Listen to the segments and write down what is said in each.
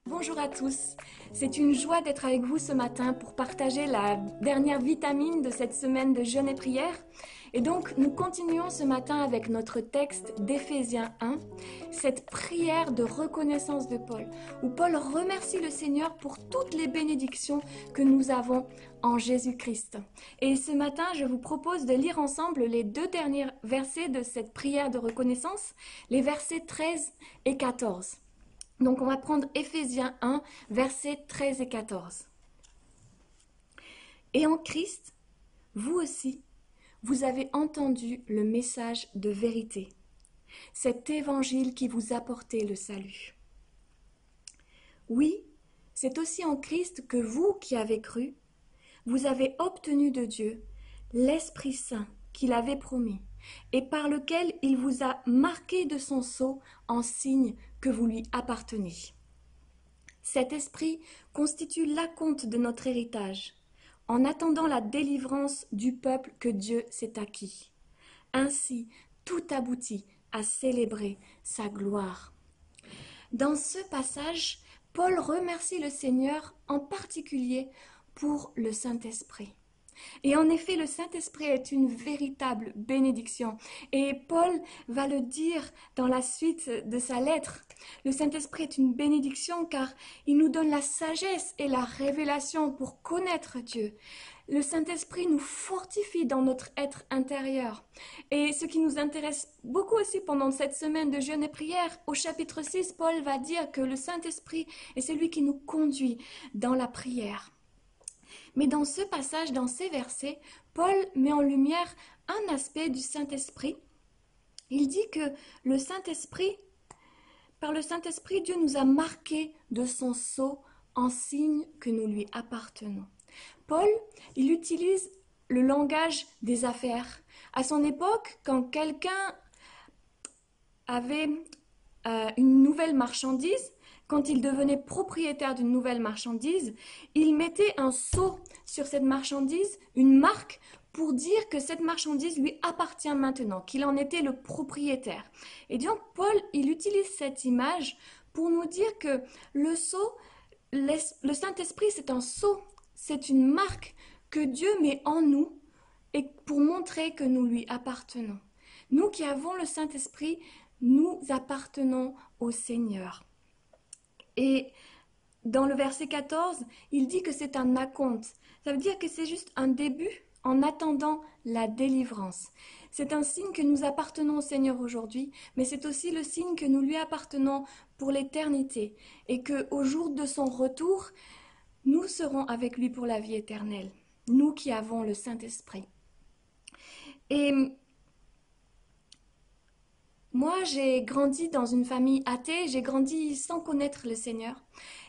Bonjour à tous, c'est une joie d'être avec vous ce matin pour partager la dernière vitamine de cette semaine de jeûne et prière. Et donc nous continuons ce matin avec notre texte d'Éphésiens 1, cette prière de reconnaissance de Paul, où Paul remercie le Seigneur pour toutes les bénédictions que nous avons en Jésus-Christ. Et ce matin, je vous propose de lire ensemble les deux derniers versets de cette prière de reconnaissance, les versets 13 et 14. Donc on va prendre Éphésiens 1, versets 13 et 14. Et en Christ, vous aussi, vous avez entendu le message de vérité, cet évangile qui vous apportait le salut. Oui, c'est aussi en Christ que vous qui avez cru, vous avez obtenu de Dieu l'Esprit Saint qu'il avait promis et par lequel il vous a marqué de son sceau en signe que vous lui appartenez. Cet esprit constitue l'acompte de notre héritage, en attendant la délivrance du peuple que Dieu s'est acquis. Ainsi, tout aboutit à célébrer sa gloire. Dans ce passage, Paul remercie le Seigneur en particulier pour le Saint-Esprit. Et en effet, le Saint-Esprit est une véritable bénédiction. Et Paul va le dire dans la suite de sa lettre. Le Saint-Esprit est une bénédiction car il nous donne la sagesse et la révélation pour connaître Dieu. Le Saint-Esprit nous fortifie dans notre être intérieur. Et ce qui nous intéresse beaucoup aussi pendant cette semaine de jeûne et prière, au chapitre 6, Paul va dire que le Saint-Esprit est celui qui nous conduit dans la prière. Mais dans ce passage, dans ces versets, Paul met en lumière un aspect du Saint-Esprit. Il dit que le Saint-Esprit, par le Saint-Esprit, Dieu nous a marqués de son sceau en signe que nous lui appartenons. Paul, il utilise le langage des affaires. À son époque, quand quelqu'un avait une nouvelle marchandise, quand il devenait propriétaire d'une nouvelle marchandise, il mettait un sceau sur cette marchandise, une marque, pour dire que cette marchandise lui appartient maintenant, qu'il en était le propriétaire. Et donc Paul, il utilise cette image pour nous dire que le sceau, le Saint-Esprit, c'est un sceau, c'est une marque que Dieu met en nous et pour montrer que nous lui appartenons. Nous qui avons le Saint-Esprit, nous appartenons au Seigneur. Et dans le verset 14, il dit que c'est un acompte. Ça veut dire que c'est juste un début en attendant la délivrance. C'est un signe que nous appartenons au Seigneur aujourd'hui, mais c'est aussi le signe que nous lui appartenons pour l'éternité et qu'au jour de son retour, nous serons avec lui pour la vie éternelle, nous qui avons le Saint-Esprit. Et moi, j'ai grandi dans une famille athée, j'ai grandi sans connaître le Seigneur.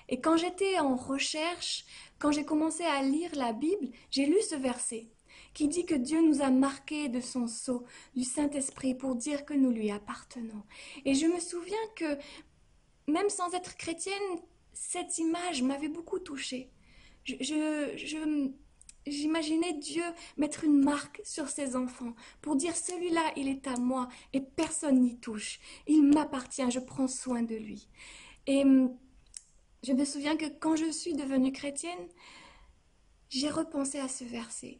Et quand j'étais en recherche, quand j'ai commencé à lire la Bible, j'ai lu ce verset qui dit que Dieu nous a marqués de son sceau, du Saint-Esprit, pour dire que nous lui appartenons. Et je me souviens que, même sans être chrétienne, cette image m'avait beaucoup touchée. J'imaginais Dieu mettre une marque sur ses enfants pour dire celui-là, il est à moi et personne n'y touche. Il m'appartient, je prends soin de lui. Et je me souviens que quand je suis devenue chrétienne, j'ai repensé à ce verset.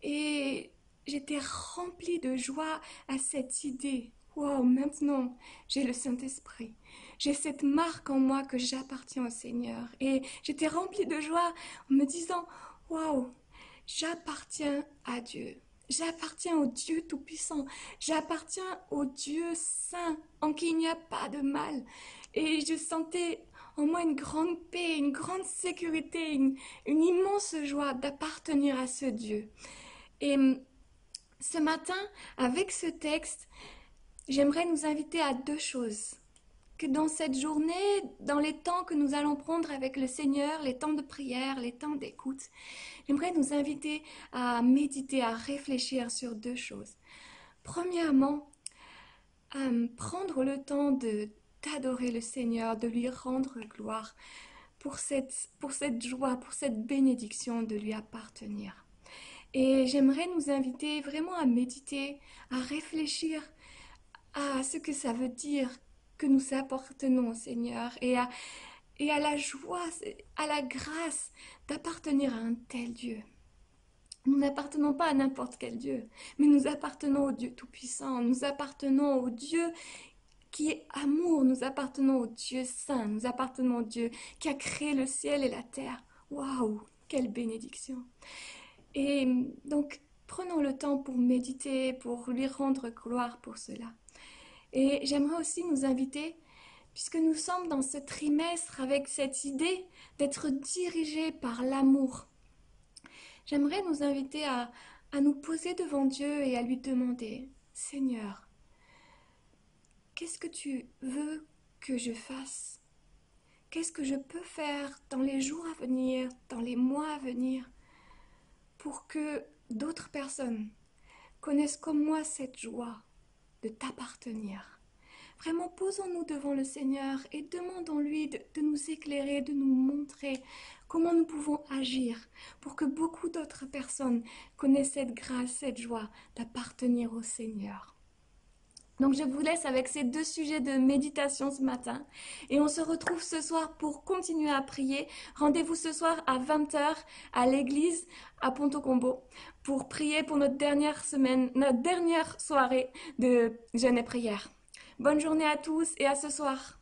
Et j'étais remplie de joie à cette idée. Waouh, maintenant, j'ai le Saint-Esprit. J'ai cette marque en moi que j'appartiens au Seigneur. Et j'étais remplie de joie en me disant, waouh, j'appartiens à Dieu. J'appartiens au Dieu Tout-Puissant. J'appartiens au Dieu Saint en qui il n'y a pas de mal. Et je sentais en moi une grande paix, une grande sécurité, une immense joie d'appartenir à ce Dieu. Et ce matin, avec ce texte, j'aimerais nous inviter à deux choses. Que dans cette journée, dans les temps que nous allons prendre avec le Seigneur, les temps de prière, les temps d'écoute, j'aimerais nous inviter à méditer, à réfléchir sur deux choses. Premièrement, prendre le temps d'adorer le Seigneur, de lui rendre gloire pour cette joie, pour cette bénédiction de lui appartenir. Et j'aimerais nous inviter vraiment à méditer, à réfléchir à ce que ça veut dire que nous appartenons au Seigneur et à la joie, à la grâce d'appartenir à un tel Dieu. Nous n'appartenons pas à n'importe quel Dieu, mais nous appartenons au Dieu Tout-Puissant, nous appartenons au Dieu qui est amour, nous appartenons au Dieu Saint, nous appartenons au Dieu qui a créé le ciel et la terre. Waouh, quelle bénédiction! Et donc, prenons le temps pour méditer, pour lui rendre gloire pour cela. Et j'aimerais aussi nous inviter, puisque nous sommes dans ce trimestre avec cette idée d'être dirigés par l'amour, j'aimerais nous inviter à nous poser devant Dieu et à lui demander, Seigneur, qu'est-ce que tu veux que je fasse? Qu'est-ce que je peux faire dans les jours à venir, dans les mois à venir, pour que d'autres personnes connaissent comme moi cette joie de t'appartenir? Vraiment, posons-nous devant le Seigneur et demandons-lui de nous éclairer, de nous montrer comment nous pouvons agir pour que beaucoup d'autres personnes connaissent cette grâce, cette joie d'appartenir au Seigneur. Donc je vous laisse avec ces deux sujets de méditation ce matin et on se retrouve ce soir pour continuer à prier. Rendez-vous ce soir à 20h à l'église à Ponto Combo pour prier pour notre dernière semaine, notre dernière soirée de jeûne et prière. Bonne journée à tous et à ce soir.